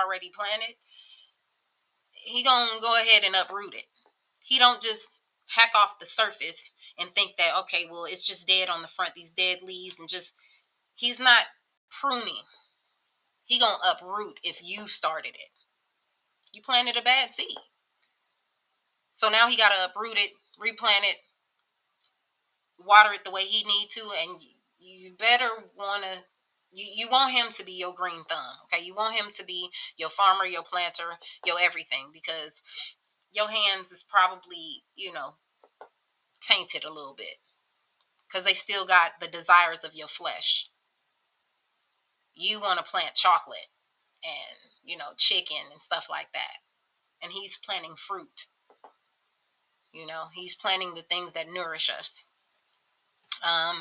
already planted, he gonna go ahead and uproot it. He don't just hack off the surface and think that, okay, well, it's just dead on the front, these dead leaves, and just, he's not pruning. He gonna uproot if you started it. You planted a bad seed. So now he gotta uproot it, replant it, water it the way he need to, and you better wanna, you want him to be your green thumb, okay? You want him to be your farmer, your planter, your everything, because your hands is probably, tainted a little bit, because they still got the desires of your flesh. You want to plant chocolate and, chicken and stuff like that. And he's planting fruit. He's planting the things that nourish us. Um,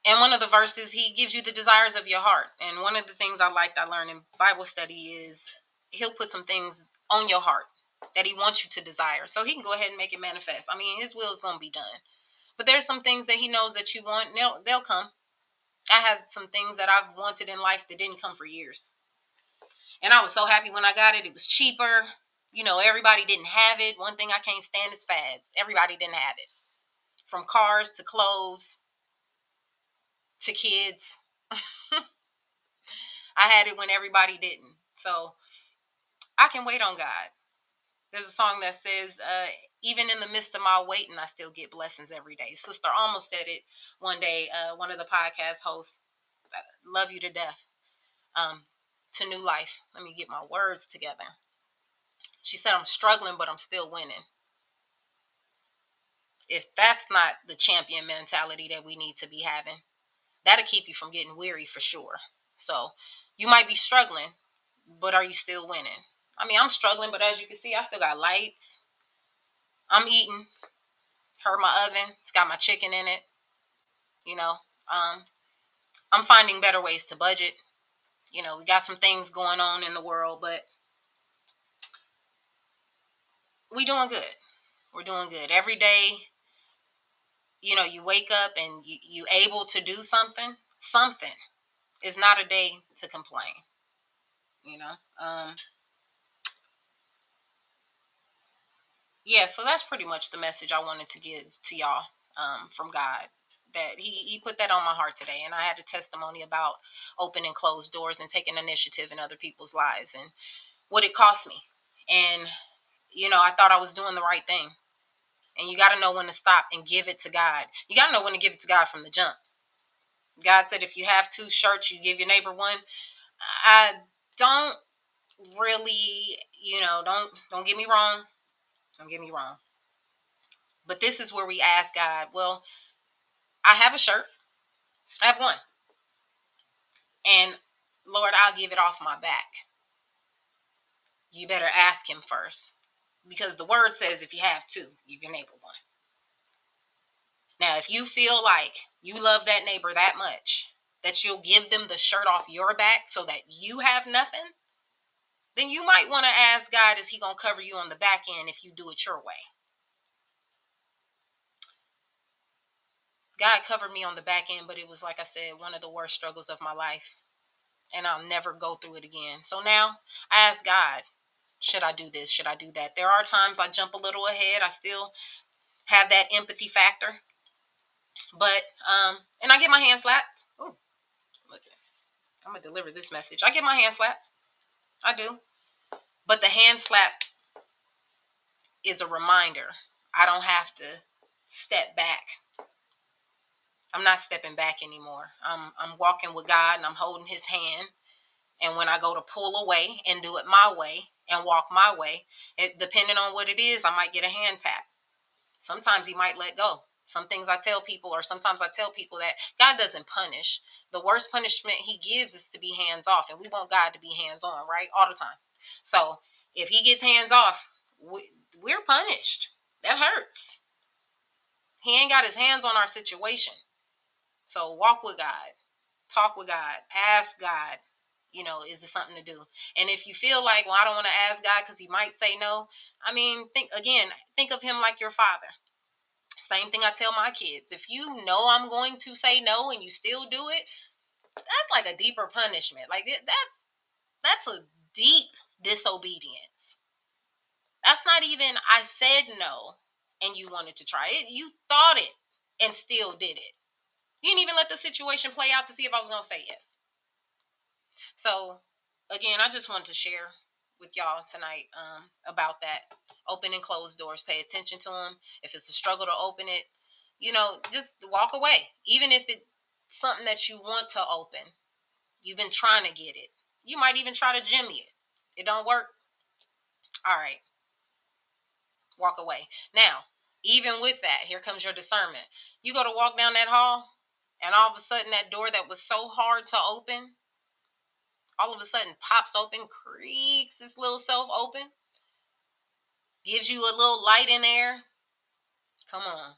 and one of the verses, he gives you the desires of your heart. And one of the things I learned in Bible study is he'll put some things on your heart that he wants you to desire. So he can go ahead and make it manifest. I mean, his will is going to be done. But there's some things that he knows that you want, and they'll come. I have some things that I've wanted in life that didn't come for years. And I was so happy when I got it. It was cheaper. Everybody didn't have it. One thing I can't stand is fads. Everybody didn't have it. From cars to clothes to kids. I had it when everybody didn't. So I can wait on God. There's a song that says, even in the midst of my waiting, I still get blessings every day. Sister almost said it one day, one of the podcast hosts, love you to death, to new life. Let me get my words together. She said, I'm struggling, but I'm still winning. If that's not the champion mentality that we need to be having, that'll keep you from getting weary for sure. So you might be struggling, but are you still winning? I mean, I'm struggling, but as you can see, I still got lights. I'm eating. Heard my oven. It's got my chicken in it. I'm finding better ways to budget. We got some things going on in the world, but we doing good. We're doing good. Every day, you wake up and you able to do something. Something is not a day to complain. You know. Yeah, so that's pretty much the message I wanted to give to y'all, from God. That he put that on my heart today, and I had a testimony about opening closed doors and taking initiative in other people's lives and what it cost me. And I thought I was doing the right thing. And you got to know when to stop and give it to God. You got to know when to give it to God from the jump. God said if you have 2 shirts, you give your neighbor one. I don't really, don't get me wrong. Don't get me wrong. But this is where we ask God, well, I have a shirt. I have one. And Lord, I'll give it off my back. You better ask him first. Because the word says if you have 2, give your neighbor one. Now, if you feel like you love that neighbor that much, that you'll give them the shirt off your back so that you have nothing, then you might want to ask God, is he going to cover you on the back end if you do it your way? God covered me on the back end, but it was, like I said, one of the worst struggles of my life. And I'll never go through it again. So now I ask God, should I do this? Should I do that? There are times I jump a little ahead. I still have that empathy factor. But, and I get my hand slapped. Ooh, look at it. I'm going to deliver this message. I get my hand slapped. I do. But the hand slap is a reminder. I don't have to step back. I'm not stepping back anymore. I'm walking with God and I'm holding his hand. And when I go to pull away and do it my way and walk my way, depending on what it is, I might get a hand tap. Sometimes he might let go. Some things I tell people, or sometimes I tell people that God doesn't punish. The worst punishment he gives is to be hands off. And we want God to be hands on, right? All the time. So if he gets hands off, we're punished. That hurts. He ain't got his hands on our situation. So walk with God. Talk with God. Ask God, is it something to do? And if you feel like, well, I don't want to ask God because he might say no. I mean, think of him like your father. Same thing I tell my kids. If you know I'm going to say no and you still do it, that's like a deeper punishment. Like that's deep disobedience. That's not even, I said no and you wanted to try it. You thought it and still did it. You didn't even let the situation play out to see if I was going to say yes. So, again, I just wanted to share with y'all tonight about that. Open and closed doors. Pay attention to them. If it's a struggle to open it, just walk away. Even if it's something that you want to open, you've been trying to get it. You might even try to jimmy it. It don't work. All right, walk away. Now, even with that, here comes your discernment. You go to walk down that hall, and all of a sudden that door that was so hard to open, all of a sudden pops open, creaks its little self open, gives you a little light in there. Come on.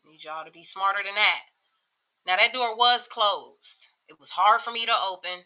Need y'all to be smarter than that. Now, that door was closed. It was hard for me to open.